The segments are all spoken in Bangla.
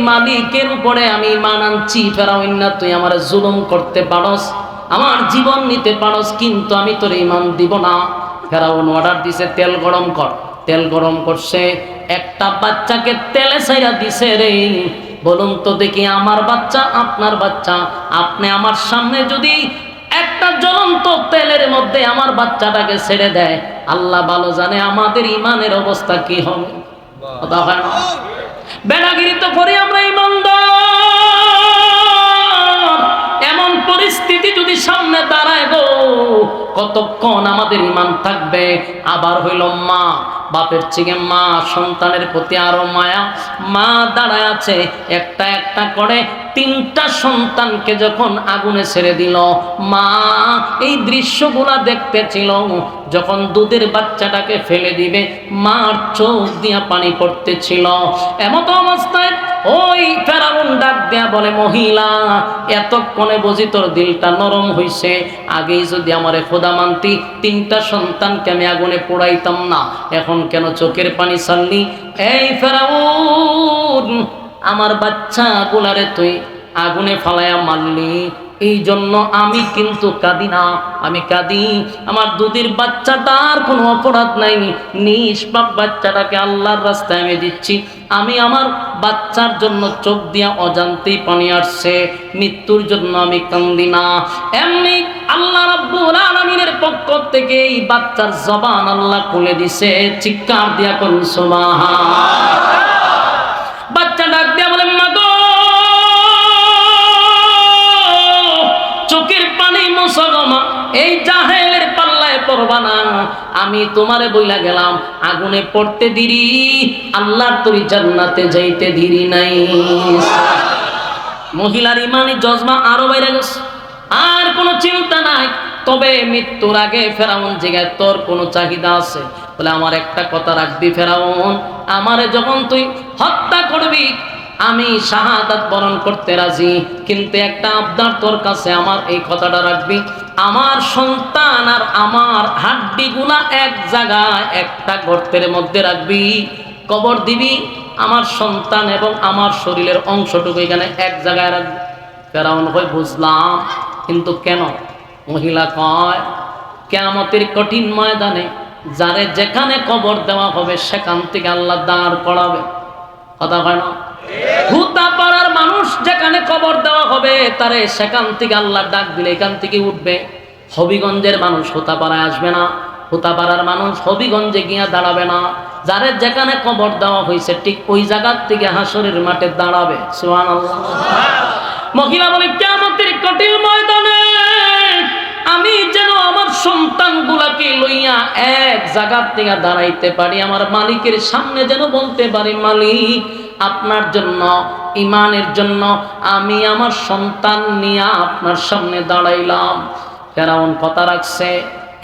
মালিকের উপরে আমি ঈমান আনছি, ফেরাউন না তুই আমার জুলুম করতে পারস, আমার জীবন নিতে পারস, কিন্তু আমি তোর ঈমান দিব না। ফেরাউন অর্ডার দিছে তেল গরম কর। তেল গরম করছে, একটা বাচ্চাকে তেলে ছাইরা দিছে রে। বলুন তো দেখি, আমার বাচ্চা আপনার বাচ্চা, আপনি আমার সামনে যদি একটা জ্বলন্ত তেলের মধ্যে আমার বাচ্চাটাকে ছেড়ে দেয়, আল্লাহ ভালো জানে আমাদের ঈমানের অবস্থা কি হবে। কথা হয় না? বেনাগিরি তো করি আমরা ঈমানদার, এমন পরিস্থিতি যদি সামনে দাঁড়ায় গো, কতক্ষণ আমাদের ঈমান থাকবে? আবার হইল মা, বাপের থেকে মা সন্তানের প্রতি আরো মায়া। মা দাঁড়ায় আছে, একটা একটা করে 3টা সন্তানকে যখন আগুনে ছেড়ে দিল, মা এই দৃশ্যগুলা দেখতেছিল। যখন দুধের বাচ্চাটাকে ফেলে দিবে, মার চোখ দিয়া পানি পড়তেছিল। এমত অবস্থায় ওই ফেরাউন ডাক দেয়া বলে, মহিলা, এতক্ষণে বুঝি তোর দিলটা নরম হইছে, আগেই যদি আমারে খোদা মানতি 3টা সন্তানকে আমি আগুনে পোড়াইতাম না, এখন কেন চোখের পানি ছাড়লি? এই ফেরাউন, আমার বাচ্চা গুলারে তুই আগুনে ফালায়া মারলি, এই জন্য আমি কিন্তু কাঁদি না, আমি কাঁদি আমার দুধের বাচ্চাটার কোনো অপরাধ নাই, নিষ্পাপ বাচ্চাটাকে আল্লাহর রাস্তায় আমি দিচ্ছি। আমি আমার বাচ্চার জন্য চোখ দিয়া অজান্তেই পানি আসছে, মৃত্যুর জন্য আমি কান্দি না। এমনি আল্লাহ রাব্বুল আলামিনের পক্ষ থেকে এই বাচ্চার জবান আল্লাহ খুলে দিছে, চিৎকার দিয়া কোন সুবহান। বাচ্চা ডাক দিয়া বলে, মা গো, চোখের পানি মুছো গো মা, এই জাহেলের পাল্লায় পড়বা না। আমি তোমারে বইলা গেলাম, আগুনে পড়তে দিরি, আল্লাহর তরি জান্নাতে যাইতে দিরি নাই। মহিলার ইমানি জজমা আরো বাইরে গেছে, আর কোনো চিন্তা নাই। তবে মৃত্যুর আগে ফেরাউন জিজ্ঞাসা, তোর কোনো চাহিদা আছে? বলে, আমার একটা কথা রাখবি ফেরাউন, আমারে যখন তুই হত্যা করবি আমি শাহাদাত বরণ করতে রাজি, কিন্তু একটা আবদার তোর কাছে, আমার এই কথাটা রাখবি, আমার সন্তান আর আমার হাড্ডিগুলা এক জায়গায় একটা গর্তের মধ্যে রাখবি, কবর দিবি, আমার সন্তান এবং আমার শরীরের অংশটুকু এখানে এক জায়গায় রাখবি। ফেরাউন কয়, বুঝলাম, কিন্তু কেন? মহিলা কয়, কিয়ামতের কঠিন ময়দানে যারে যেখানে কবর দেওয়া হবে সেখান থেকে আল্লাহ দাঁড় করাবে। কথা হয় না? হুতাপাড়ার মানুষ যেখানে কবর দেওয়া হবে তারে সেখান থেকে আল্লাহ ডাক দিলে এখান থেকে উঠবে। হবিগঞ্জের মানুষ হুতাপাড়ায় আসবে না, হুতাপাড়ার মানুষ হবিগঞ্জে গিয়া দাঁড়াবে না, যারে যেখানে কবর দেওয়া হয়েছে ঠিক ওই জায়গার থেকে হাসরের মাঠে দাঁড়াবে। সুবহানাল্লাহ। মহিলা বলে, কিয়ামতের কঠিন ময়দানে আমি যেন আমার সন্তানগুলাকে লইয়া এক জায়গার থেকে দাঁড়াইতে পারি, আমার মালিকের সামনে যেন বলতে পারি, মালিক, আপনার জন্য, ঈমানের জন্য আমি আমার সন্তান নিয়ে আপনার সামনে দাঁড়াইলাম। ফেরাউন কথা রাখছে।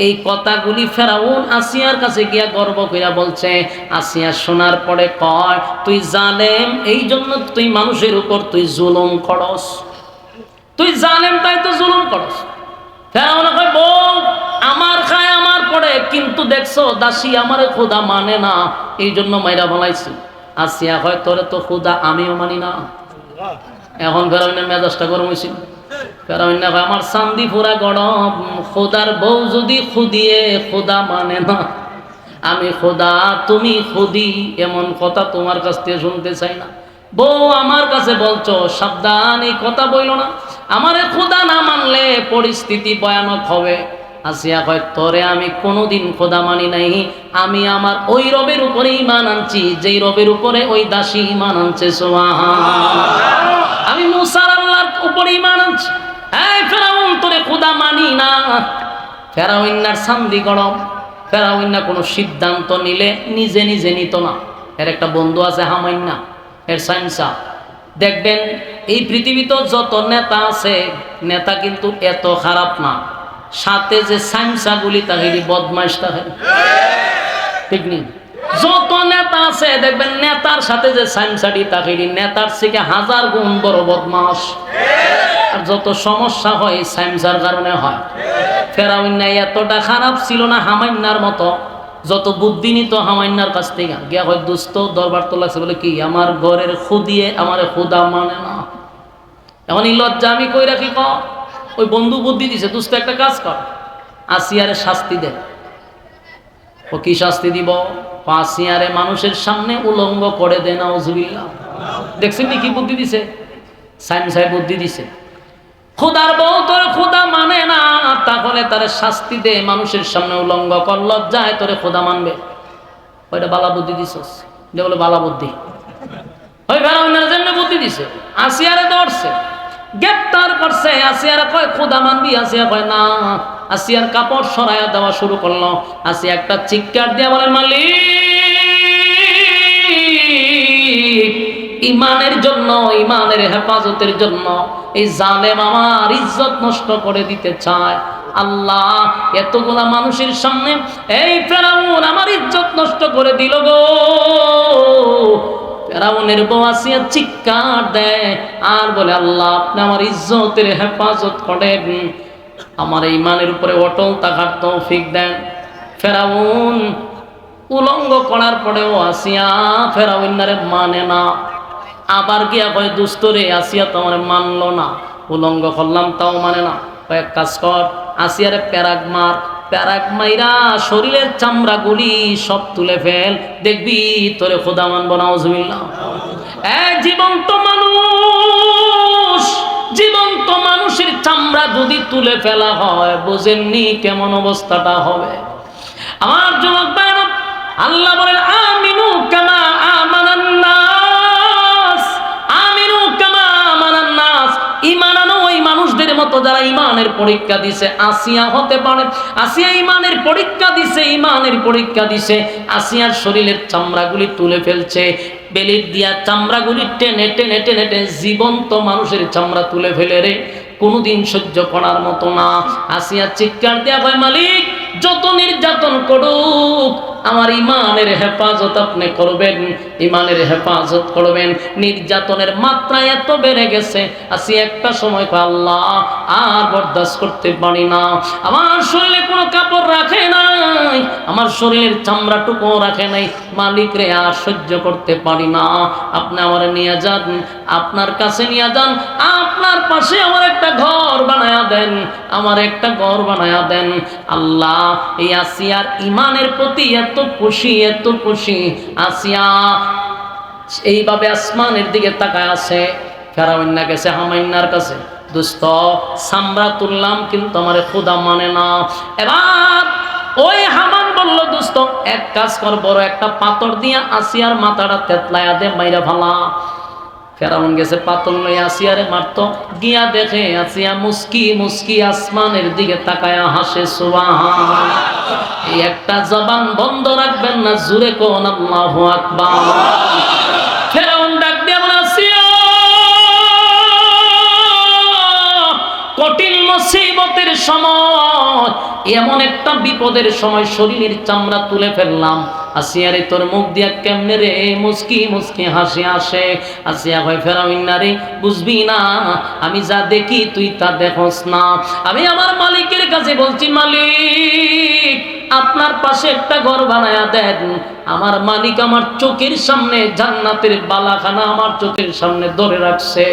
এই কথাগুলি ফেরাউন আসিয়ার কাছে গিয়া গর্ব কইরা বলছে। আসিয়া শোনার পরে কয়, তুই জালেম, এই জন্য তুই মানুষের উপর তুই জুলুম করস, তুই জালেম তাই তো জুলুম করস। ফেরাউন কয়, বউ আমার খায় আমার পড়ে, কিন্তু দেখছো দাসী আমারে খোদা মানে না, এই জন্য মাইরা বলাইছি। আসিয়া কয়, তোরে তো খোদা আমিও মানি না। এখন ফেরাউনের মেজাজটা গরম হয়েছিল। ফেরাউন কয়, আমার চান্দি পুরা গরম, খোদার বউ যদি খুদিয়ে খোদা মানে না, আমি খোদা তুমি খুদি, এমন কথা তোমার কাছ থেকে শুনতে চাই না। বউ আমার কাছে বলছো, সাবধান, এই কথা বইল না, আমারে খোদা না মানলে পরিস্থিতি ভয়ানক হবে। আসিয়া কয়, তোরে আমি কোনোদিন খোদা মানি নাই, আমি আমার ওই রবের উপরে ঈমান আনছি যেই রবের উপরে ওই দাসী ঈমান আনছে। সুবহান। আমি মুসার আল্লাহর উপরে ঈমান আনছি। এই ফেরাউন, তোরে খোদা মানি না। ফেরাউন্নার সান্দি গরম। ফেরাউন্না কোনো সিদ্ধান্ত নিলে নিজে নিজে নিত না। এর একটা বন্ধু আছে হামাইন্না, এর সাইন্সা। দেখবেন এই পৃথিবীতে যত নেতা আছে, নেতা কিন্তু এত খারাপ না, সাথে যে সাইন্সাগুলি তাহিরি বদমাইশ থাকে, ঠিক নেই? যত নেতা আছে দেখবেন নেতার সাথে যে সাইন্সাটি তাহিরি নেতার থেকে 1000 গুণ বড় বদমাস। আর যত সমস্যা হয় সাইন্সার কারণে হয়। ফেরাউন এতটা খারাপ ছিল না হামাইন্নার মতো, যত বুদ্ধি নিত হামাইনার কাছ থেকে গিয়া হয় দুস্থ দরবার তো লাগছে বলে কি আমার ঘরের খুদিয়ে আমার খুদা মানে না। এখন এই লজ্জা আমি কই রাখি ক ওই বন্ধু বুদ্ধি দিছে দুস্থ একটা কাজ কর আসিয়ারে শাস্তি দে। ও কি শাস্তি দিব? আসিয়ারে মানুষের সামনে উলঙ্গ করে দে না ওজুবিল্লাহ। দেখছেন কি বুদ্ধি দিছে? সাইন সাহেব বুদ্ধি দিছে। খোদার বউ তোরে খোদা মানে না, তাহলে তারে শাস্তি দে, মানুষের সামনে উলঙ্গ কর, লজ্জায় তোরে খোদা মানবে। ওইটা বালা বুদ্ধি দিছস, এটা বলে বালা বুদ্ধি। ওই ফেরাউনের জন্য বুদ্ধি দিছে। আসিয়ারে ধরছে, গ্রেপ্তার করছে। আসিয়ারে কয় খোদা মানবি? আসিয়া কয় না। আসিয়ার কাপড় সরাইয়া দেওয়া শুরু করলো। আসিয়া একটা চিৎকার দিয়া বলে মালিক, ইমানের জন্য, ইমানের হেফাজতের জন্য এই জালেম আমার ইজ্জত নষ্ট করে দিতে চায়। আল্লাহ, এতগুলা মানুষের সামনে এই ফেরাউন আমার ইজ্জত নষ্ট করে দিল গো। ফেরাউনের বউ আসিয়া চিৎকার দেয় আর বলে আল্লাহ আপনি আমার ইজ্জতের হেফাজত করেন, আমার ইমানের উপরে অটল থাকার তৌফিক দেন। ফেরাউন উলঙ্গ করার পরেও আসিয়া ফেরাউনারে মানে না। আবার গিয়া কয় দুস্তরে আসিয়া তো আমার মানলো না, উলঙ্গ করলাম তাও মানে না। কয়েক কাজ কর, আসিয়ারে প্যারাগ মার, প্যারাগ মাইরা শরীরের চামড়া গুলি সব তুলে ফেল, দেখবি তোরে খোদা মানবো না। আউযুবিল্লাহ। জীবন্ত মানুষ, জীবন্ত মানুষের চামড়া যদি তুলে ফেলা হয়, বুঝেননি কেমন অবস্থাটা হবে? আমার যুবক ভাইরা, আল্লাহ বলেন আমিনু কামা আমানান নাস, আমিনু কামা আমানান নাস। ঈমান আনো ওই মানুষদের মতো যারা ঈমানের পরীক্ষা দিছে। আসিয়া হতে পারে, আসিয়া ঈমানের পরীক্ষা দিছে, ঈমানের পরীক্ষা দিছে। আসিয়ার শরীরের চামড়াগুলি তুলে ফেলছে, বেলির দিয়া চামড়াগুলি টেনে টেনে টেনে টেনে জীবন্ত মানুষের চামড়া তুলে ফেলে রে, কোনোদিন সহ্য করার মতো না। আসিয়া চিৎকার দিয়া কয় মালিক যত নির্যাতন করুক আমার ইমানের হেফাজত আপনি করবেন, ইমানের হেফাজত করবেন। নির্যাতনের মাত্রা এত বেড়ে গেছে, আসি একটা সময় কয় আল্লাহ আর বরদাস্ত করতে পারি না। আমার শরীরে কোনো কাপড় রাখে নাই, আমার শরীরের চামড়াটুকু রাখে নাই, মালিক রে আর সহ্য করতে পারি না, আপনি আমার নিয়ে যান, আপনার কাছে নিয়ে যান, আপনার পাশে আমার একটা ঘর বানায়া দেন, আমার একটা ঘর বানায়া দেন। আল্লাহ এই আসিয়ার ইমানের প্রতি এত খুশি, এত খুশি। আসিয়া এইভাবে আসমানের দিকে তাকায় আছে। ফেরাউন না গেছে হামাইনার কাছে, দোস্ত চামড়া তুললাম কিন্তু আমার খোদা মানে না। এবার ওই হামান বলল দোস্ত এক কাজ কর, বড় একটা পাথর দিয়া আসিয়ার মাথাটা তেতলায়া দে, মাইরা ভালা। ফেরাউন গেছে পাথর লই আসিয়ারে মারত, গিয়া দেখে আসিয়া মুস্কি মুস্কি আসমানের দিকে তাকায়া হাসে। সুবহান। এই একটা জবান বন্ধ রাখবেন না, জোরে কোন আল্লাহু আকবার। ফেরাউন ডাক দিয়া বলে আসিয়া কঠিন মুসিবতের সময়, এমন একটা বিপদের সময় শরীরের চামড়া তুলে ফেললাম, আসিয়ারে তোর মুখ দিয়া কেমনে রে মুস্কি মুস্কি হাসি আসে? আসিয়া ভাই ফেরাউন না রে, বুঝবি না আমি যা দেখি তুই তা দেখোস না। আমি আমার মালিকের কাছে বলছি মালিক আপনার পাশে একটা ঘর বানায়া দেন। আমার মালিক আমার চোখের সামনে জান্নাতের বালাখানা আমার চোখের সামনে ধরে রাখছে,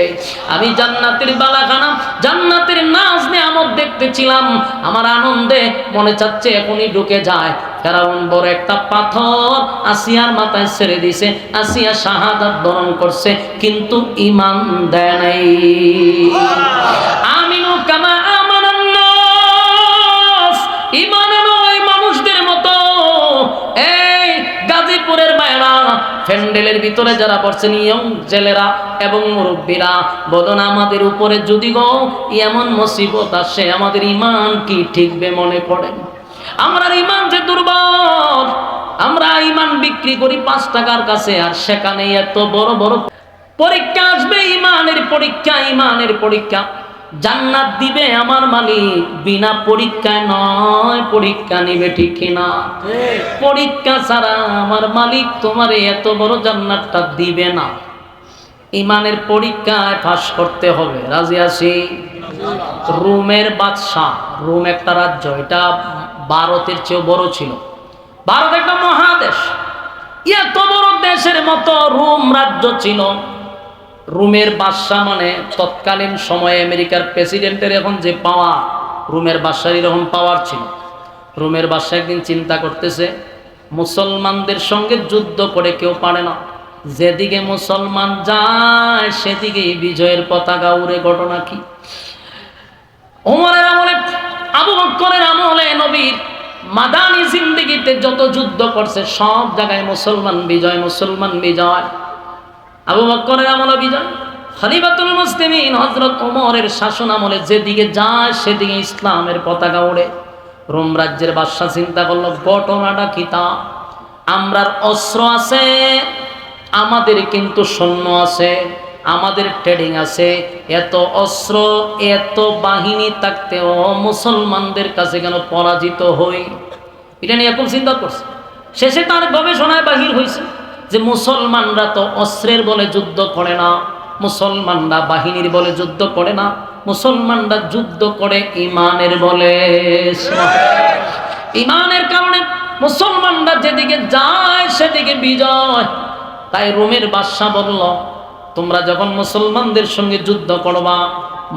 আমি জান্নাতের বালাখানা, জান্নাতের নাজ নেয়ামত দেখতেছিলাম, আমার আনন্দে মনে চাচ্ছে এখনই ঢুকে যায়। ফেরাউন বড় একটা পাথর আসিয়ার মাথায় ছেড়ে দিছে, আসিয়া শাহাদাত বরণ করছে, কিন্তু ঈমান দেয় নাই। আমিনু কামা আমানান নাস, ঈমান আনো ওই মানুষদের মতো। এই গাজীপুরের মায়েরা, প্যান্ডেলের ভিতরে যারা পড়ছেন, ইয়ং ছেলেরা এবং মুরব্বীরা, বলুন আমাদের উপরে যদি গো এমন মুসিবত আসে, আমাদের ঈমান কি ঠিকবে মনে করেন? আমরা ঈমান যে দুর্বল, আমরা ঈমান বিক্রি করি 5 টাকার কাছে, আর সেখানে এত বড় বড় পরীক্ষা আসবে, ঈমানের পরীক্ষা, ঈমানের পরীক্ষা। জান্নাত দিবে আমার মালিক বিনা পরীক্ষায় নয়, পরীক্ষা নিবে ঠিক কিনা? পরীক্ষা ছাড়া আমার মালিক তোমারে এত বড় জান্নাতটা দিবে না। ঈমানের পরীক্ষায় পাস করতে হবে। রাজি আছি? রোমের বাদশাহ, রোম একটা রাজ্য, এটা ভারতের চেয়েও বড় ছিল। ভারত একটা মহাদেশ, এত বড় দেশের মতো রোম রাজ্য ছিল। রোমের বাদশাহ মানে তৎকালীন সময়ে আমেরিকার প্রেসিডেন্টের এখন যে পাওয়ার, রোমের বাদশার এরকম পাওয়ার ছিল। রোমের বাদশাহ একদিন চিন্তা করতেছে, মুসলমানদের সঙ্গে যুদ্ধ করে কেউ পারে না, যেদিকে মুসলমান যায় সেদিকেই বিজয়ের পতাকা উড়ে। ঘটনা কি? ওমরের আমলে, আবু বকরের আমলে, নবীর মাদানী জিন্দেগিতে যত যুদ্ধ করছে সব জায়গায় মুসলমান বিজয়, মুসলমান বিজয়। আবু বকরের আমলে বিজয়, খলিফাতুল মুসলিমিন হযরত ওমরের শাসন আমলে যেদিকে যায় সেদিকে ইসলামের পতাকা ওড়ে। রোম রাজ্যের বাদশা চিন্তা করলো, ঘটনাটা কি? তা আমরার অস্ত্র আছে, আমাদের কিন্তু সৈন্য আছে, আমাদের ট্রেডিং আছে, এত অস্ত্র এত বাহিনী থাকতেও মুসলমানদের কাছে কেন পরাজিত হই? এটা নিয়ে এখন চিন্তা করছে। শেষে তার গবেষণায় বাহির হয়েছে যে মুসলমানরা তো অস্ত্রের বলে যুদ্ধ করে না, মুসলমানরা বাহিনীর বলে যুদ্ধ করে না, মুসলমানরা যুদ্ধ করে ইমানের বলে। ইমানের কারণে মুসলমানরা যেদিকে যায় সেদিকে বিজয়। তাই রোমের বাদশা বলল, তোমরা যখন মুসলমানদের সঙ্গে যুদ্ধ করবা,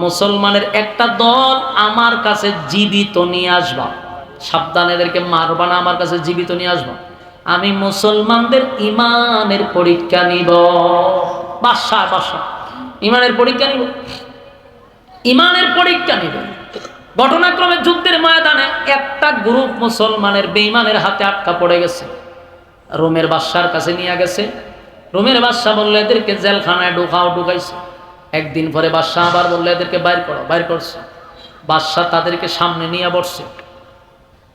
মুসলমানের একটা দল আমার কাছে জীবিত নিয়ে আসবা। সাবধান, এদেরকে মারবা না, আমার কাছে জীবিত নিয়ে আসবা। আমি মুসলমানদের ইমানের পরীক্ষা নিব। বাদশা ইমানের পরীক্ষা নিব, ইমানের পরীক্ষা নিব। ঘটনাক্রমে যুদ্ধের ময়দানে একটা গ্রুপ মুসলমানের বেঈমানের হাতে আটকা পড়ে গেছে, রোমের বাদশার কাছে নিয়ে গেছে। রোমের বাদশা বললো এদেরকে জেলখানায় ঢুকাইছে। একদিন পরে বাদশা আবার বললো এদেরকে বাইর করো, বাইর করছে। বাদশা তাদেরকে সামনে নিয়ে বসছে।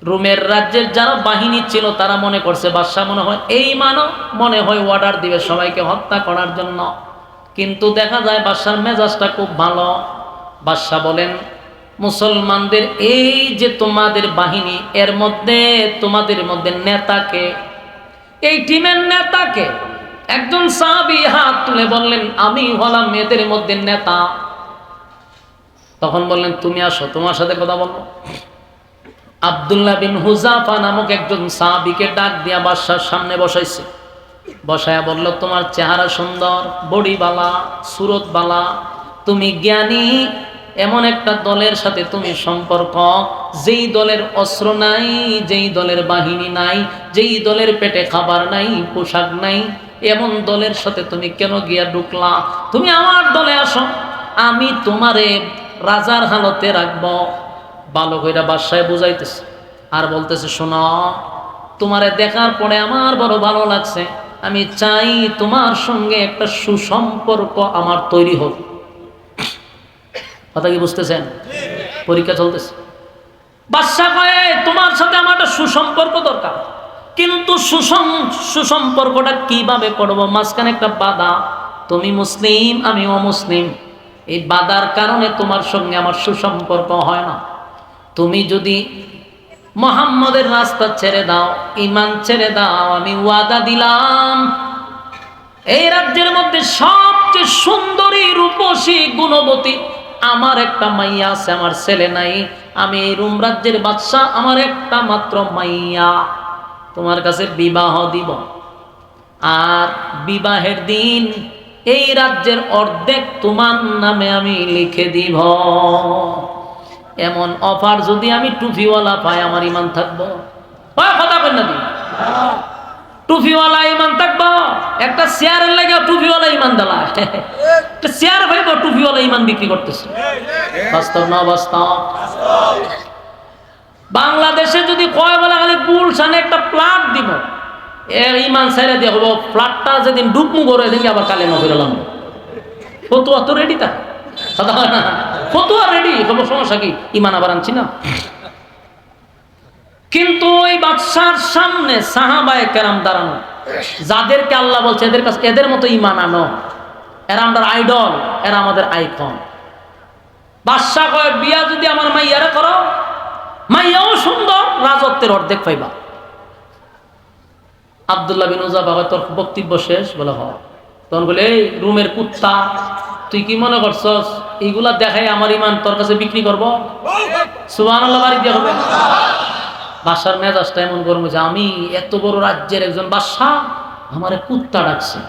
রোমের রাজ্যের যারা বাহিনী ছিল তারা মনে করছে বাদশা মনে হয় মনে হয় অর্ডার দিবে সবাইকে হত্যা করার জন্য। কিন্তু দেখা যায় বাদশার মেজাজটা খুব ভালো। বাদশা বলেন, মুসলমানদের এই যে তোমাদের বাহিনী, এর মধ্যে তোমাদের মধ্যে নেতাকে, এই টিমের নেতাকে? একজন সাহাবী হাত তুলে বললেন, আমি হলাম এদের মধ্যে নেতা। তখন বললেন, তুমি আসো, তোমার সাথে কথা বলবো। আব্দুল্লাহ বিন হুযাফা নামক একজন সাহাবীকে ডাক দিয়া বাদশার সামনে বসাইছে। বসায়া বলল, তোমার চেহারা সুন্দর, বডি বালা, সুরত বালা, তুমি জ্ঞানী, এমন একটা দলের সাথে তুমি সম্পর্ক, যেই দলের অস্ত্র নাই, যেই দলের বাহিনী নাই, যেই দলের পেটে খাবার নাই, পোশাক নাই, এমন দলের সাথে তুমি কেন গিয়া ঢুকলা? তুমি আমার দলে আসো, আমি তোমারে রাজার হালতে রাখবো। ভালো কইরা বাদশায় বুঝাইতেছে আর বলতেছে, শোনো, তোমারে দেখার পরে আমার বড় ভালো লাগছে, আমি চাই তোমার সঙ্গে একটা সুসম্পর্ক আমার তৈরি হোক। কথা কি বুঝতেছেন? পরীক্ষা চলতেছে। বাদশা কয়ে, তোমার সাথে আমার একটা সুসম্পর্ক দরকার, কিন্তু সুসম্পর্কটা কিভাবে করবো? মাঝখানে একটা বাধা, তুমি মুসলিম, আমি অমুসলিম, এই বাধার কারণে তোমার সঙ্গে আমার সুসম্পর্ক হয় না। তুমি যদি মুহাম্মদের রাস্তা ছেড়ে দাও, ঈমান ছেড়ে দাও, আমি ওয়াদা দিলাম এই রাজ্যের মধ্যে সবচেয়ে সুন্দরী, রূপসী, গুণবতী আমার একটা মাইয়া আছে, আমার ছেলে নাই, আমি এই রোম রাজ্যের বাদশা, আমার একটা মাত্র মাইয়া, তোমার কাছে বিবাহ দিব। আর বিবাহের দিন এই রাজ্যের অর্ধেক তোমার নামে আমি লিখে দিব। এমন অফার যদি আমি টুপিওয়ালা পাই, আমার ইমান থাকবো? কথা বল না, টুপিওয়ালা ইমান থাকবো? একটা চেয়ারের লাগে টুপিওয়ালা ইমান দিলা, একটা চেয়ার ভাইব টুপিওয়ালা ইমান বিক্রি করতেছে। বাস্তব না বাস্তব? বাংলাদেশে যদি কয় বলা খালি গুলশানে একটা প্লাট দিব, এর ইমান ছেড়ে দিয়ে হবো, প্লাটটা যেদিন ডুবমু করে দিন আবার কালেমা ফিরালাম। ফতুয়া তো রেডি, তা কথা হয় না, ফতুয়া রেডি হবো, সমস্যা কি? ইমান আবার আনছি না। কিন্তু ওই বাদশার সামনে সাহাবায়ে কেরাম দাঁড়ানো, যাদেরকে আল্লাহ বলছে এদের কাছে এদের মতো ইমান আনো, এরা আমাদের আইডল, এরা আমাদের আইকন। বাদশা কয়, বিয়া যদি আমার মাইয়ারে করো, মাইয়াও সুন্দর, রাজত্বের অর্ধেক পাইবা। আব্দুল্লাহ বিন হুযাফা হয়, তোর বক্তব্য শেষ? বলে হ। তখন বলে, এই রুমের কুত্তা, তুই কি মনে করছস এইগুলা দেখাই আমার ইমান তোর কাছে বিক্রি করবো? সুবহানাল্লাহ বাড়ি দিয়ে হবে। বাদশার মেজাজটা এমন গরম হয়েছে, আমি এত বড় রাজ্যের একজন বাদশা, আমারে কুত্তা ডাকছে,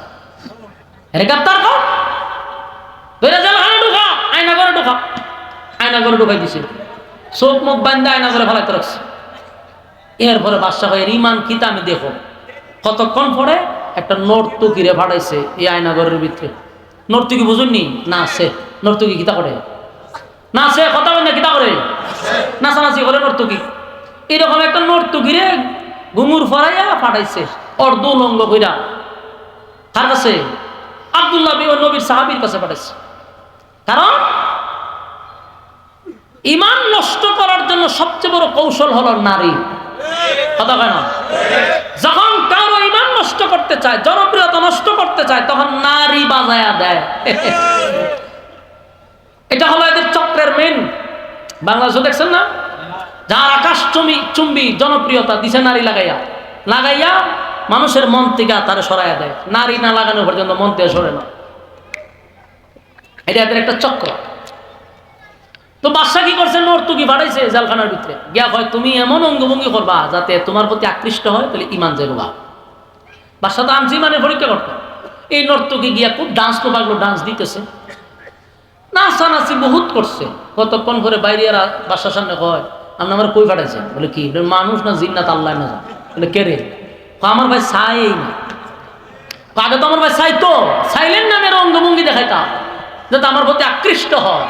আরে গ্রেফতার কর, ধরে জেলখানে ঢুকা, আয়না করে ঢুকা। আয়না করে ঢুকাই দিছে, চোখ মুখ বান্ধা আয়না করে ফেলাইতে রাখছে। এরপরে বাদশা ভাইয়ের ইমান কিতা আমি দেখো, কতক্ষণ পরে একটা নর্তকীরে ফাটাইছে এই আয়নাগরের ভিতরে। নর্তকী বুঝুননি? না আছে নর্তকী কিতা করে, না আছে কথা বল না, কিতা করে নাচানাচি করে নর্তকী। এরকম একটা নর্তকীরে ঘুঙুর ফরাইয়া ফাটাইছে অর্ধ উলঙ্গ কইরা। কার কাছে? আব্দুল্লাহ বিন নবীর সাহাবীর কাছে পাঠাইছে। কারণ ইমান নষ্ট করার জন্য সবচেয়ে বড় কৌশল হলো নারী। কথা কয় না? যখন কারো ইমান নষ্ট করতে চায়, জনপ্রিয়তা নষ্ট করতে চায়, তখন নারী বাজায়া দেয়। এটা হলো এদের চক্রের মেন। বাংলাদেশে দেখছেন না, যার আকাশ চুম্বি জনপ্রিয়তা দিছে নারী লাগাইয়া লাগাইয়া মানুষের মন থেকে তারা সরাইয়া দেয়। নারী না লাগানো পর্যন্ত মন থেকে সরে না। এটা এদের একটা চক্র। তো বাদশা কি করছে, নর্তকী বাড়াইছে জেলখানার ভিতরে গিয়া, হয় তুমি এমন অঙ্গভঙ্গি করবা যাতে তোমার প্রতি আকৃষ্ট হয়, তাহলে ইমান যাইবা। বাদশা তো আনছি মানে পরীক্ষা করতো। এই নর্তকী গিয়া খুব ডান্স তো পাগলো, ডান্স দিতেছে, নাচানাচি বহুত করছে। কতক্ষণ করে বাইরে বাসার সামনে কয়, আপনি আমার কই পাঠাইছে? বলে কি মানুষ না জিন্নাত আল্লাহ না জানে। বলে কে রে? আমার ভাই চাই না। আগে তো আমার ভাই চাইতো, চাইলেন না মেয়ের অঙ্গভঙ্গি দেখাইতাম যাতে আমার প্রতি আকৃষ্ট হয়।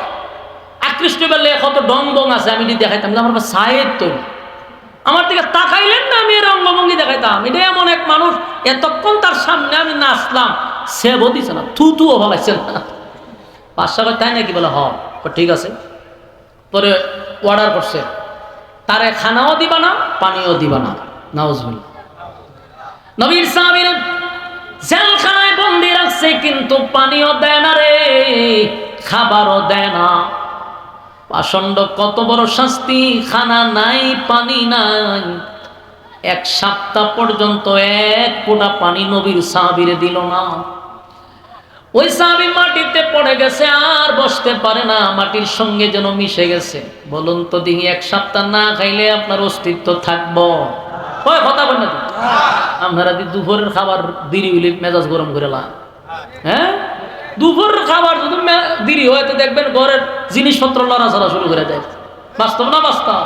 আকৃষ্ট বললে কত ডং ডং আছে, আমি যদি দেখাইতাম আমার ভাই চাইত তো, আমার দিকে তাকাইলেন না, মেয়ের অঙ্গভঙ্গি দেখাইতাম। এটা এমন এক মানুষ, এতক্ষণ তার সামনে আমি নাচলাম, সে বদিছে না, থুতুও বলাইছে না। বাদশা ভাই তাই নাকি? বলে হ, ঠিক আছে। পরে অর্ডার করছে, তারে খানাও দিবা না, পানিও দিবা না। নাউজুবিল্লাহ। নবীর সাহাবীরা জেলখানায় বন্দি রাখছে, কিন্তু পানিও দেয় না রে, খাবারও দেয় না। পাষণ্ড কত বড় শাস্তি! খানা নাই, পানি নাই, 1 সপ্তাহ পর্যন্ত 1 ফোঁটা পানি নবীর সাহাবীরে দিল না। ওই সাহাবী মাটিতে পড়ে গেছে, আর বসতে পারে না, মাটির সঙ্গে যেন মিশে গেছে। বলুন তো দেখি, 1 সপ্তাহ না খাইলে আপনার অস্তিত্ব থাকবো? কয় কথা বল না, আপনারা দুপুরের খাবার দেরি হইলে মেজাজ গরম করে লা, হ্যাঁ? দুপুরের খাবার যদি দেরি হয় তো দেখবেন ঘরের জিনিসপত্র লড়াচড়া শুরু করে দেয়। বাস্তব না বাস্তব?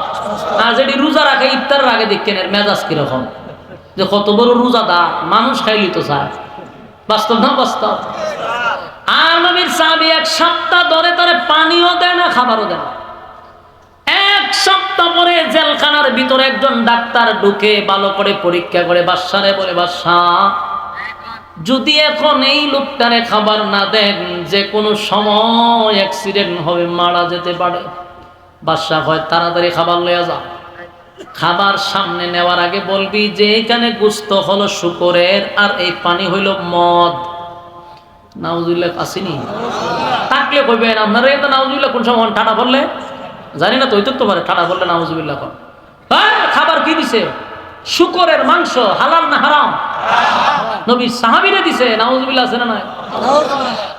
আর যেটি রোজা রাখে ইফতারের আগে দেখেন এর মেজাজ কিরকম, যে কত বড় রোজাদার, মানুষ খাইলি তো চায়। বাস্তব না বাস্তব? আর নবীর সাহাবী 1 সপ্তাহ ধরে তারে পানিও দেয় না, খাবারও দেয় না। 1 সপ্তাহ পরে জেলখানার ভিতরে একজন ডাক্তার ঢুকে ভালো করে পরীক্ষা করে বাদশারে বলে, বাদশা, যদি এখন এই লোকটারে খাবার না দেন, যে কোনো সময় অ্যাক্সিডেন্ট হবে, মারা যেতে পারে। বাদশা হয় তাড়াতাড়ি খাবার লইয়া যা। খাবার সামনে নেওয়ার আগে বলবি যে এখানে গোশত হলো শুকরের, আর এই পানি হইল মদ। নাউজুবিল্লাহ আসেনি? থাকলে কইবেন আপনারা তো নাউজুবিল্লাহ কোন সময় ঠাডা পড়লে জানি না, তো হইতে তো পারে ঠাডা পড়লে নাউজুবিল্লাহ কোন। হ্যাঁ, খাবার কি দিছে? শুকরের মাংস। হালাল না হারাম? নবী সাহাবীরে দিছে। নাউজুবিল্লাহ আছে না নয়?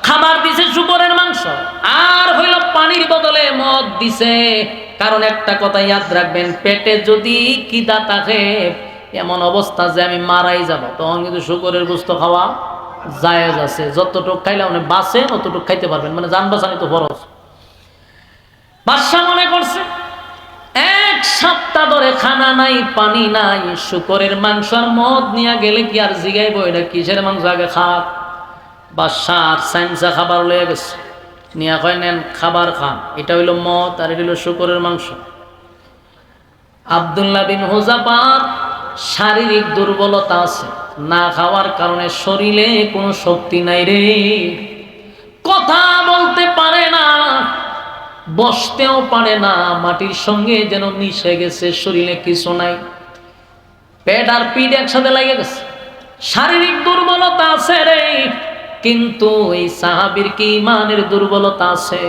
খাবার দিছে শুকরের মাংস, আর হইল পানির বদলে মদ দিছে। কারণ একটা কথা ইয়াদ রাখবেন, পেটে যদি কিদা থাকে, এমন অবস্থা যে আমি মারাই যাব, তখন কিন্তু শুকরের গোশত খাওয়া জায়েজ আছে। যতটুক খাইলে আপনি বাঁচে ততটুক খাইতে পারবেন, মানে জান বাঁচানি তো ফরজ। বাদশা মনে করছে 1 সপ্তাহ ধরে খানা নাই, পানি নাই, শুকরের মাংস আর মদ নিয়ে গেলে কি আর জিগাইব এটা কিসের মাংস, আগে খাক। বাদশা আর সাইন্সা খাবার লয়ে গেছে, নিয়া কয় নেন খাবার খান। এটা হইল মদ, আর এটা হইল শুকরের মাংস। আব্দুল্লাহ বিন হুযাফার শারীরিক দুর্বলতা আছে, না খাওয়ার কারণে শরীরে কোনো শক্তি নাই রে, কথা বলতে পারে না, বসতেও পারে না, মাটির সঙ্গে যেন মিশে গেছে, শরীরে কিছু নাই, পেট আর পিঠ একসাথে লাগে গেছে, শারীরিক দুর্বলতা আছে রে। কিন্তু এই সাহাবীর কি ইমানের দুর্বলতা আছে?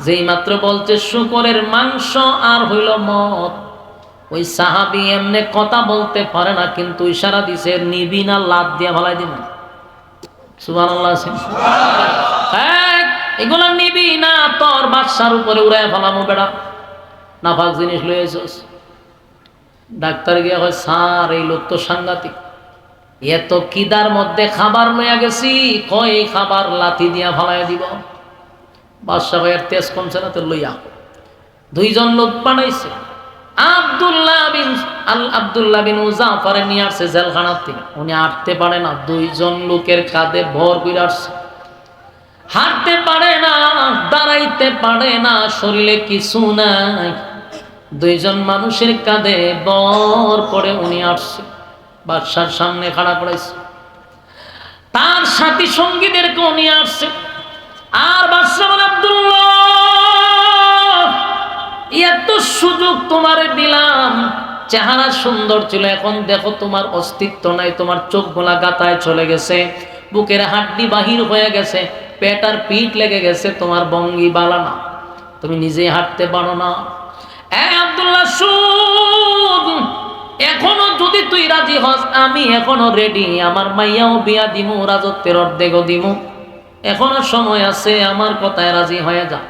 যেই মাত্র বলছে শুকরের মাংস আর হইল মদ, ওই সাহাবী এমনি কথা বলতে পারে না, কিন্তু ইশারা দিছে নিবি না, লাত দিয়া ভালাই দিব। সুবহানাল্লাহ। এগুলা নিবি না, তোর বাদশার উপরে উড়ায় ফেলামো বেড়া, নাফাক জিনিস লয়ে এসেছ। ডাক্তার গিয়া কয় স্যার এই লোক তো সাংঘাতিক, এত কিদার মধ্যে খাবার লইয়া গেছি, কয় এই খাবার লাথি দিয়া ফালাইয়া দিব। বাদশা ভাইয়ের তেজ কমছে না, তো লইয়া দুইজন লোক পাঠাইছে। আব্দুল্লাহ বিন জাফর নিয়ে আসছে জেলখানার থেকে। উনি হাঁটতে পারে না, দুইজন লোকের কাঁধে ভর করে আসছে। হাঁটতে পারে না, দাঁড়াইতে পারে না, শরীরে কিছু নাই, দুইজন মানুষের কাঁধে ভর করে উনি আসছে, বাদশার সামনে খাড়া করেছে। তার সাথী সঙ্গীদেরকে নিয়ে আসছে। আর বাদশা বলে, আব্দুল্লাহ এত সুযোগ তোমারে দিলাম, চেহারা সুন্দর ছিল, এখন দেখো তোমার অস্তিত্ব নাই, তোমার চোখগুলা গাতায় চলে গেছে, বুকের হাড্ডি বাহির হয়ে গেছে, পেট আর পিঠ লেগে গেছে, তোমার ভঙ্গি বালা না, তুমি নিজেই হাঁটতে পারো না। আব্দুল্লাহ শুন, এখনো যদি তুই রাজি হস, আমি এখনো রেডি, আমার মাইয়াও বিয়া দিমু, রাজত্বের অর্ধেকও দিমু, এখনো সময় আছে, আমার কথায় রাজি হয়ে যা।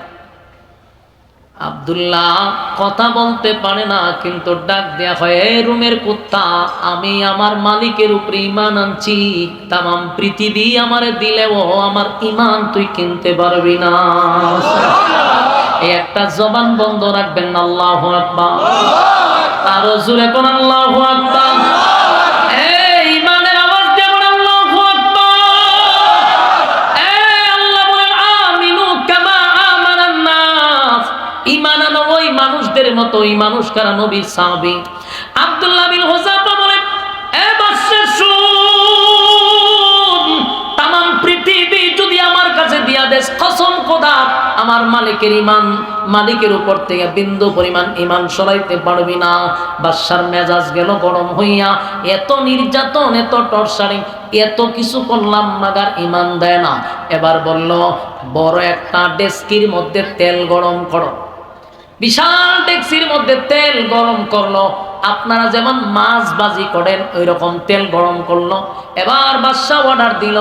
আব্দুল্লাহ কথা বলতে পারে না, কিন্তু ডাক দেয়া হয়, এই রুমের কুত্তা, আমি আমার মালিকের উপরে ঈমান আনছি, তামাম পৃথিবী আমারে দিলেও আমার ঈমান তুই কিনতে পারবি না। এই একটা জবান বন্ধ রাখবেন না, আল্লাহু আকবার। আরো জোরে কোন আল্লাহু আকবার। মানুষদের মতো এই মানুষ কারা? নবীর সাহাবী। আব্দুল্লাহ বিন হুযাফা বলে, এ বাদশা শুন, তামাম পৃথিবী যদি আমার কাছে দিয়া দেস, কসম খোদা আমার মালিকের ঈমান, মালিকের উপর থেকে বিন্দু পরিমাণ ঈমান সরাইতে পারবি না। বাদশার মেজাজ গেল গরম হইয়া, এত নির্যাতন, এত টর্চারিং, এত কিছু করলাম, মাগার ঈমান দেয় না। এবার বলল, বড় একটা ডেস্কির মধ্যে তেল গরম করো। বিশাল ডেক্সির মধ্যে তেল গরম করলো, আপনারা যেমন মাছ ভাজি করেন ওই রকম তেল গরম করলো। এবার বাদশা অর্ডার দিল,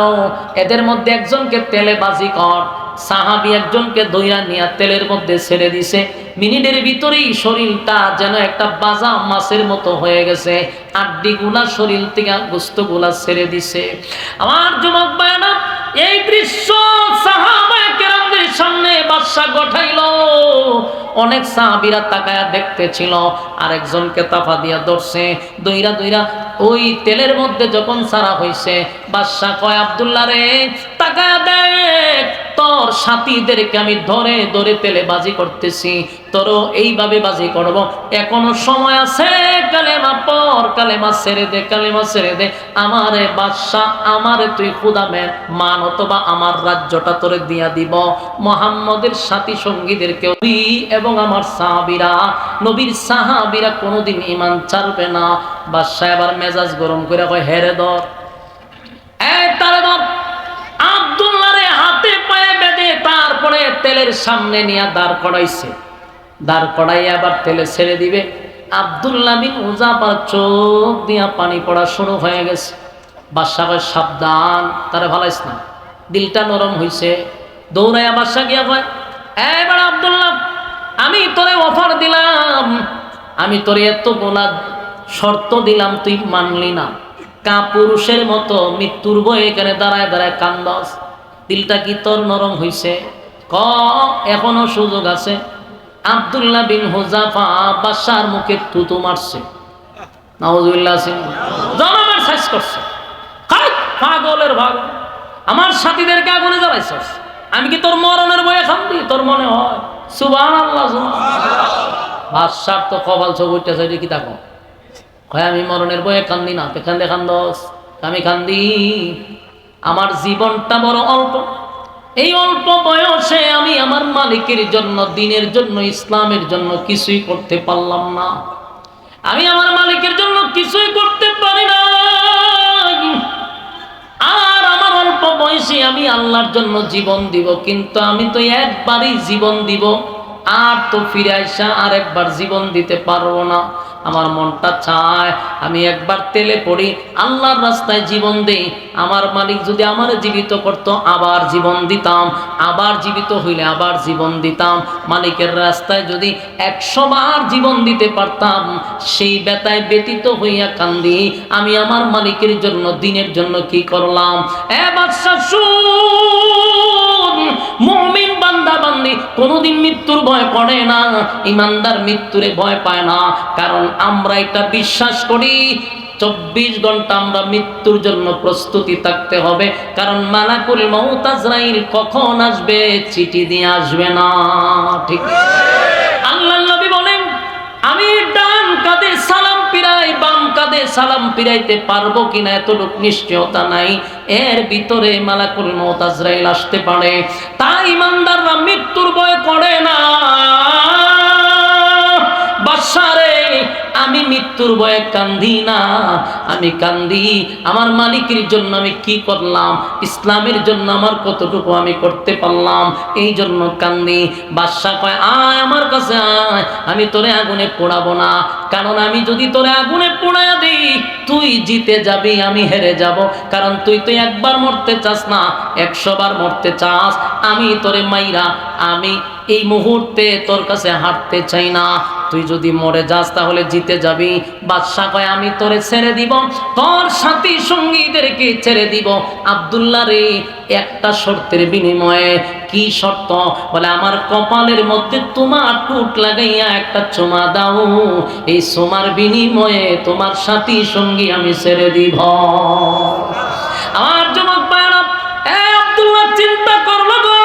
এদের মধ্যে একজনকে তেলে ভাজি কর। সাহাবী একজনকে দইরা নিয়ে তেলের মধ্যে ছেড়ে দিছে। মিনিটের ভিতরেই শরীরটা যেন একটা বাজা মাছের মতো হয়ে গেছে, আড্ডিগুলা শরীর থেকে গোস্তগুলা ছেড়ে দিছে। আমার যুবক ভাইরা, এই দৃশ্য সাহাবায়ে কেরামদের সামনে বাদশা গঠাইলো। অনেক সাহাবীরা তাকায়া দেখতেছিল, আরেকজনকে তাফা দিয়া ধরছে, দইরা দইরা ওই তেলের মধ্যে যখন সারা হইছে, বাদশা কয়, আব্দুল্লাহ রে তাকায়া দেখ, তোর সাথীদেরকে আমি ধরে ধরে তেলে বাজি করতেছি, তোরও এইভাবে বাজি করব, এখনো সময় আছে, কালেমা পড়, কালেমা ছেড়ে দে, কালেমা ছেড়ে দে, আমারে বাদশা, আমারে তুই খুদা মান, অথবা আমার রাজ্যটা তোরে দিয়া দিব। মুহাম্মদের সাথী সঙ্গীদেরকে এবং আমার সাহাবীরা, নবীর সাহাবীরা কোনোদিন ঈমান ছাড়বে না। বাদশা এবার মেজাজ গরম করে কয়, হেরে ধর, এই তারে ধর। আব্দুল্লাহরে হাতে পায়ে বেঁধে তারপরে তেলের সামনে নিয়ে দাঁড় করাইছে। দাঁড় করাইয়া আবার তেলে ছেড়ে দিবে। আব্দুল্লাহ বিন হুযাফার চোখ দিয়া পানি পড়া শুরু হয়ে গেছে। বাদশা কয়, সাবধান, তারে ভালাইস না, দিলটা নরম হইছে। দৌড়াইয়া বাদশা গিয়া কয়, এবার আব্দুল্লাহ, আমি তোরে অফার দিলাম, আমি তোরে এত গোলা শর্ত দিলাম, তুই মানলি না, কাপুরুষের মতো মৃত্যুর ভয়ে এখানে দাঁড়ায় দাঁড়ায় কান্দস, দিলটা কি তোর নরম হইছে? ক এখনো সুযোগ আছে। আব্দুল্লাহ বিন হুযাফা বাদশার মুখে থুতু মারছে, নাউজুবিল্লাহ, জনমের শেষ করছে। পাগলের ভাগ, আমার সাথীদেরকে আগুনে জ্বালাইছস, আমি কি তোর মরণের ভয়ে কান্দি? তোর মনে হয়? সুবহানাল্লাহ। বাদশার তো কপাল চোখ উঠতেছে, কি তাকো কয়, আমি মরণের ভয়ে কান্দি না, কান্দে কান্দস? আমি কান্দি, আমার জীবনটা বড় অল্প, এই অল্প বয়সে আমি আমার মালিকের জন্য, দিনের জন্য, ইসলামের জন্য কিছুই করতে পারলাম না, আমি আমার মালিকের জন্য কিছুই করতে পারি না। আর আমার অল্প বয়সে আমি আল্লাহর জন্য জীবন দিব, কিন্তু আমি তো একবারই জীবন দিব, আর তো ফিরে আইসা আর একবার জীবন দিতে পারবো না। আমার মনটা চায় আমি একবার তেলে পড়ি, আল্লাহর রাস্তায় জীবন দেই। আমার মালিক যদি আমার জীবিত করত, আবার জীবন দিতাম, আবার জীবিত হইলে আবার জীবন দিতাম। মালিকের রাস্তায় যদি 100 বার জীবন দিতে পারতাম, সেই ব্যথায় ব্যতীত হইয়া কান্দি আমি আমার মালিকের জন্য, দিনের জন্য কি করলাম। বাদশা শুন, মুমিন বান্দা বান্দি কোনোদিন মৃত্যুর ভয় করে না, ইমানদার মৃত্যুরে ভয় পায় না। কারণ আমরা এটা বিশ্বাস করি 24 ঘন্টা আমরা মৃত্যুর জন্য প্রস্তুতি থাকতে হবে। কারণ মালাকুল মউত আজরাইল কখন আসবে, চিঠি দিয়ে আসবে না। ঠিক আল্লাহর নবী বলেন, আমি ডান কাঁধে সালাম পিরাই, বাম কাঁধে সালাম পিরাইতে পারবো কিনা এতটুকু নিশ্চয়তা নাই। এর ভিতরে মালাকুল মউত আজরাইল আসতে পারে। তাই ইমানদাররা মৃত্যুর ভয় করে না। বাদশারে, আমি মৃত্যুর ভয়ে কান্দি না, আমি কান্দি আমার মালিকের জন্য। আমি কি করলাম, ইসলামের জন্য আমার কতটুকু আমি করতে পারলাম, এই জন্য কান্দি। বাদশা কয়, আয় আমার কাছে আয়, আমি তোরে আগুনে পোড়াবো না। কারণ আমি যদি তোরে আগুনে পোড়ায়া দিই, তুই জিতে যাবি, আমি হেরে যাব। কারণ তুই তো একবার মরতে চাস না, 100 বার মরতে চাস। আমি তোরে মাইরা আমি এই মুহূর্তে তোর কাছে হাঁটতে চাই না। তুই যদি মরে যাস তাহলে জিতে যাবি। বাদশা কয়, আমি তোরে ছেড়ে দিব, তোর সাথী সঙ্গীদেরকে ছেড়ে দিব। আব্দুল্লাহ রে, একটা শর্তের বিনিময়ে। কি শর্ত? বলে, আমার কপালের মধ্যে তোমার টুট লাগাইয়া একটা চুমা দাও, এই চুমার বিনিময়ে তোমার সাথী সঙ্গী আমি ছেড়ে দিব। আমার যুবক ভাইরা, আব্দুল্লাহ চিন্তা করলো গো,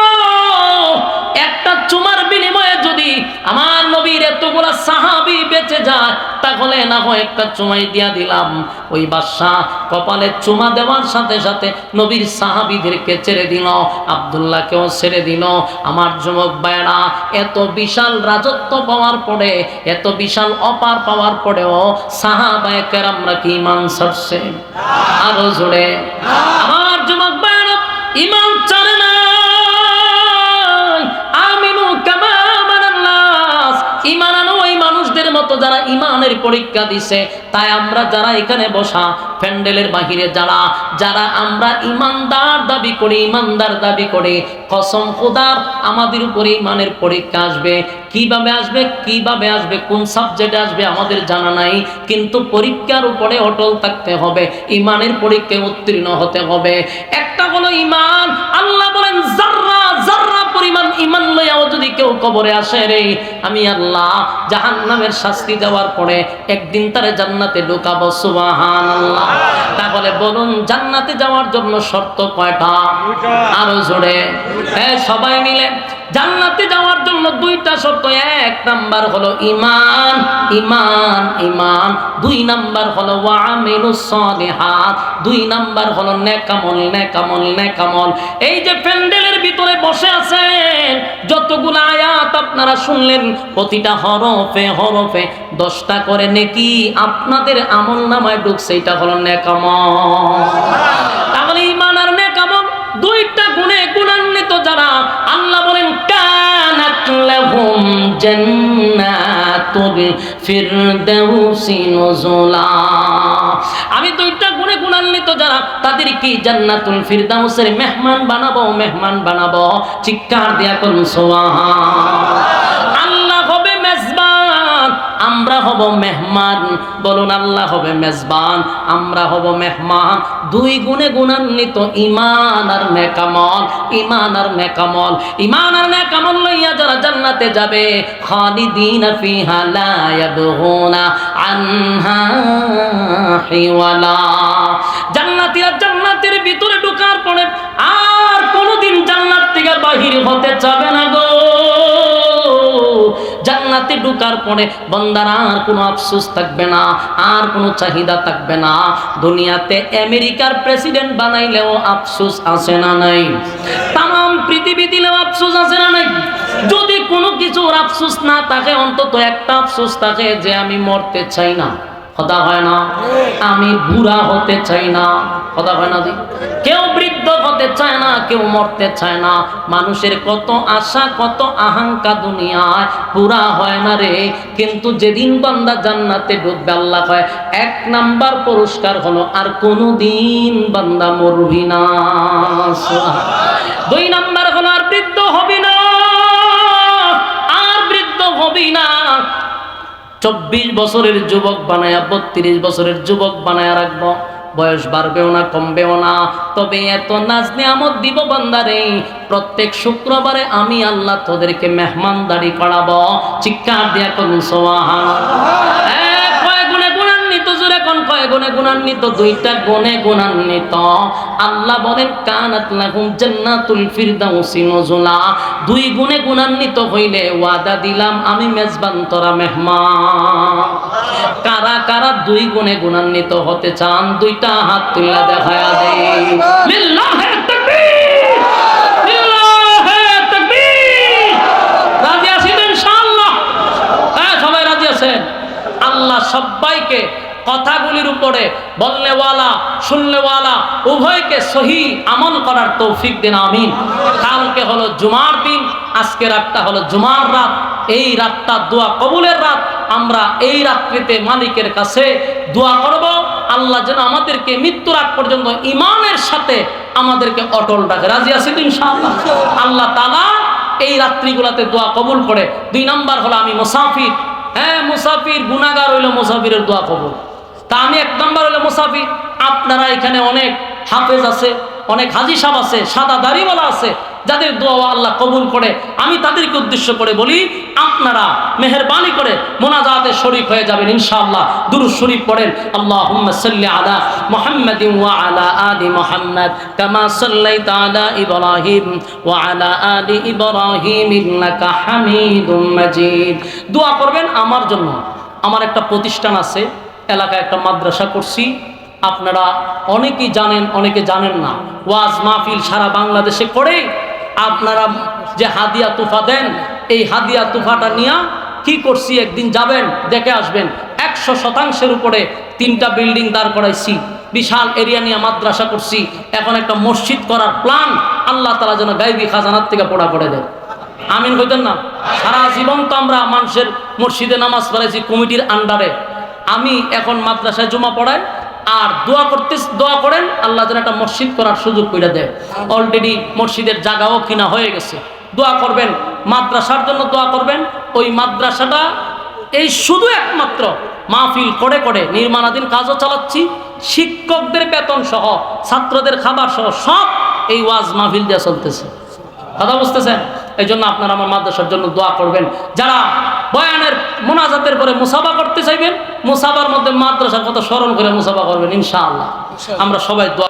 একটা চুমার বিনিময়ে যদি আমার নবীর এতগুলা সাহাবী বেঁচে যায়, তাহলে না হয় একটা চুমাই দিয়া দিলাম। ওই বাদশা কপালে চুমা দেওয়ার সাথে সাথে নবীর সাহাবীদেরকে ছেড়ে দিল, আব্দুল্লাহকেও ছেড়ে দিল। আমার যুবক ভাইরা, এত বিশাল রাজত্ব পাওয়ার পরে, এত বিশাল অপার পাওয়ার পরেও সাহাবায়ে কেরামরা কি ঈমান ছাড়ছে? আরো জোরে। আমার যুবক ভাইরা, ঈমান ছাড়ে না। ঈমান আনো ওই মানুষদের মতো যারা ঈমানের পরীক্ষা দিছে। তাই আমরা যারা এখানে বসা, প্যান্ডেলের বাহিরে যারা যারা আমরা ঈমানদার দাবি করি, ঈমানদার দাবি করি, কসম খোদার আমাদের উপরে ঈমানের পরীক্ষা আসবে। কিভাবে আসবে, কিভাবে আসবে, কোন সাবজেক্টে আসবে আমাদের জানা নাই, কিন্তু পরীক্ষার উপরে অটল থাকতে হবে, ঈমানের পরীক্ষায় উত্তীর্ণ হতে হবে। একটা হলো ঈমান। আল্লাহ বলেন, যাররা যাররা পরিমাণ ঈমান লইয়াও যদি কেউ কবরে আসে রে, আমি আল্লাহ জাহান্নামের শাস্তি দেওয়ার পরে একদিন তারে জান্নাতে ঢোকাবো। সুবহানাল্লাহ। তাহলে বলুন, জান্নাতে যাওয়ার জন্য শর্ত কয়টা? আরো জোরে। সবাই মিলে জান্নাতে যাওয়ার জন্য 2টা শর্ত। 1 নাম্বার হলো ঈমান, ঈমান, ঈমান। 2 নাম্বার হলো ওয়ামিলুস সালিহাত। 2 নাম্বার হলো নেকামল, নেকামল, নেকামল। এই যে প্যান্ডেলের ভিতরে বসে আছেন, যতগুলো আয়াত আপনারা শুনলেন, প্রতিটা হরফে হরফে 10টা করে নেকি আপনাদের আমলনামায় ঢুকছে। এটা হলো নেকামল। তাহলে ঈমান আর নেকামল 2টা গুণে গুণান্বিত যারা, আল্লাহ বলেন, কানাত লাহুম জান্নাতুল ফিরদাউসি নুজুলা। আমি 2টা গুণে গুণান্বিত যারা, তাদের কি জান্নাতুল ফিরদাউসের মেহমান বানাবো, মেহমান বানাবো। চিৎকার দিয়া করুন সুবহান। আল্লাহ হবে মেজবান, আমরা হব মেহমান। বলুন, আল্লাহ হবে মেজবান, আমরা হব মেহমান। 2 গুণে গুণান্বিত ঈমান আর নেকামল, ঈমান আর নেকামল। ঈমান আর নেকামল লইয়া যারা জান্নাতে যাবে, খালিদিনা ফিহা লা ইয়াবগুনা আনহা হিওয়ালা। জান্নাতীরা জান্নাতের ভিতরে ঢোকার পরে আর কোনোদিন জান্নাত থেকে বাহির হতে যাবে না গো। জান্নাতে ঢোকার পরে বান্দার আর কোনো আফসোস থাকবে না, আর কোনো চাহিদা থাকবে না। দুনিয়াতে আমেরিকার প্রেসিডেন্ট বানাইলেও আফসোস আছে না নাই? তাম পৃথিবী দিলেও আফসোস আছে না নাই? যদি কোনো কিছুর আফসোস না থাকে, অন্তত একটা আফসোস থাকে যে আমি মরতে চাই না। কথা হয় না? আমি বুড়া হতে চাই না। কথা হয় না? কেউ বৃদ্ধ জন্মাতে চায় না, কেউ মরতে চায় না। মানুষের কত আশা, কত আকাঙ্ক্ষা দুনিয়ায় পুরা হয় না রে। কিন্তু যেদিন বান্দা জান্নাতে ঢুকবে, আল্লাহ কয় 1 নাম্বার পুরস্কার হলো আর কোনোদিন বান্দা মরবি না। 2 নাম্বার হলো আর বৃদ্ধ হবি না, আর বৃদ্ধ হবি না। 24 বছরের যুবক বানায়া 32 বছরের যুবক বানায়া রাখবো। বয়স বাড়বেও না, কমবেও না। তবে এত নাজ নিয়ামত দিব বান্দারে, প্রত্যেক শুক্রবারে আমি আল্লাহ তোদেরকে মেহমানদারি করাবো। চিৎকার দিয়া কোন সুবহানাল্লাহ। কয় গুণে গুণান্বিত, জোরে কোন কয় গুণে গুণান্বিত? 2টা গুণে গুণান্বিত। আল্লাহ বলেন কানাত লাহুম জান্নাতুল ফিরদাউসি নুজুলা। 2 গুণে গুণান্বিত হইলে ওয়াদা দিলাম আমি মেজবান, তোরা মেহমান। কারা কারা 2 গুণে গুণান্বিত হতে চান? 2টা হাত তুলে দেখায়া দেই। লিল্লাহি তাকবীর, লিল্লাহি তাকবীর। রাজি আছেন ইনশাআল্লাহ? হ্যাঁ, সবাই রাজি আছেন? আল্লাহ সবাইকে কথাগুলির উপরে বলনেওয়ালা শুননেওয়ালা উভয়কে সহি আমল করার তৌফিক দিন, আমিন। কালকে হলো জুমার দিন, আজকে রাতটা হলো জুমার রাত। এই রাতটা দোয়া কবুলের রাত। আমরা এই রাত্রিতে মালিকের কাছে দোয়া করব, আল্লাহ যেন আমাদেরকে মৃত্যুর আগ পর্যন্ত ঈমানের সাথে আমাদেরকে অটল রাখে। রাজি আছি তো ইনশাআল্লাহ? আল্লাহ তাআলা এই রাত্রিগুলোতে দোয়া কবুল করে। 2 নাম্বার হলো আমি মুসাফির। হ্যাঁ, মুসাফির গুনাহগার হইলো মুসাফিরের দোয়া কবুল। তা আমি 1 নাম্বার হলো মুসাফির। আপনারা এখানে অনেক হাফেজ আছে, অনেক হাজী সাহেব আছে, সাদা দাড়িওয়ালা আছে, যাদের দোয়া আল্লাহ কবুল করে। আমি তাদেরকে উদ্দেশ্য করে বলি, আপনারা মেহেরবানি করে মোনাজাতে শরীক হয়ে যাবেন ইনশাআল্লাহ। দুরূদ শরীফ পড়েন। আল্লাহুম্মা সাল্লি আলা মুহাম্মাদিন ওয়া আলা আলি মুহাম্মাদ কামা সাল্লাইতা আলা ইব্রাহিম ওয়া আলা আলি ইব্রাহিম ইন্নাকা হামিদুম মাজিদ। দোয়া করবেন আমার জন্য। আমার একটা প্রতিষ্ঠান আছে, এলাকায় একটা মাদ্রাসা করছি। আপনারা অনেকেই জানেন, অনেকে জানেন না। ওয়াজ মাহফিল সারা বাংলাদেশে করে। আপনারা যে হাদিয়া তুফা দেন, এই হাদিয়া তুফাটা নিয়ে কি করছি, একদিন যাবেন, দেখে আসবেন। 100% উপরে 3টা বিল্ডিং দাঁড় করাইছি। বিশাল এরিয়া নিয়ে মাদ্রাসা করছি। এখন একটা মসজিদ করার প্ল্যান। আল্লাহ তাআলা যেন গায়বী খাজানার থেকে পোড়া করে দেন, আমিন কইতেন না? সারা জীবন তো আমরা মানুষের মসজিদে নামাজ পড়াইছি কমিটির আন্ডারে। আমি এখন মাদ্রাসায় জুমা পড়াই আর দোয়া করেন আল্লাহ যেন একটা মসজিদ করার সুযোগ করে দেয়। অলরেডি মসজিদের জায়গাও কিনা হয়ে গেছে। দোয়া করবেন, মাদ্রাসার জন্য দোয়া করবেন। ওই মাদ্রাসাটা এই শুধু একমাত্র মাহফিল করে করে নির্মাণাধীন কাজও চালাচ্ছি। শিক্ষকদের বেতন সহ, ছাত্রদের খাবার সহ সব এই ওয়াজ মাহফিল দিয়ে চলতেছে। কথা বুঝতেছেন? এই জন্য আপনারা আমার মাদ্রাসার জন্য দোয়া করবেন। যারা বয়ানের মোনাজাতের পরে মুসাফা করতে চাইবেন, মুসাফার মধ্যে মাদ্রাসার কথা স্মরণ করে মুসাফা করবেন ইনশাআল্লাহ। আমরা সবাই দোয়া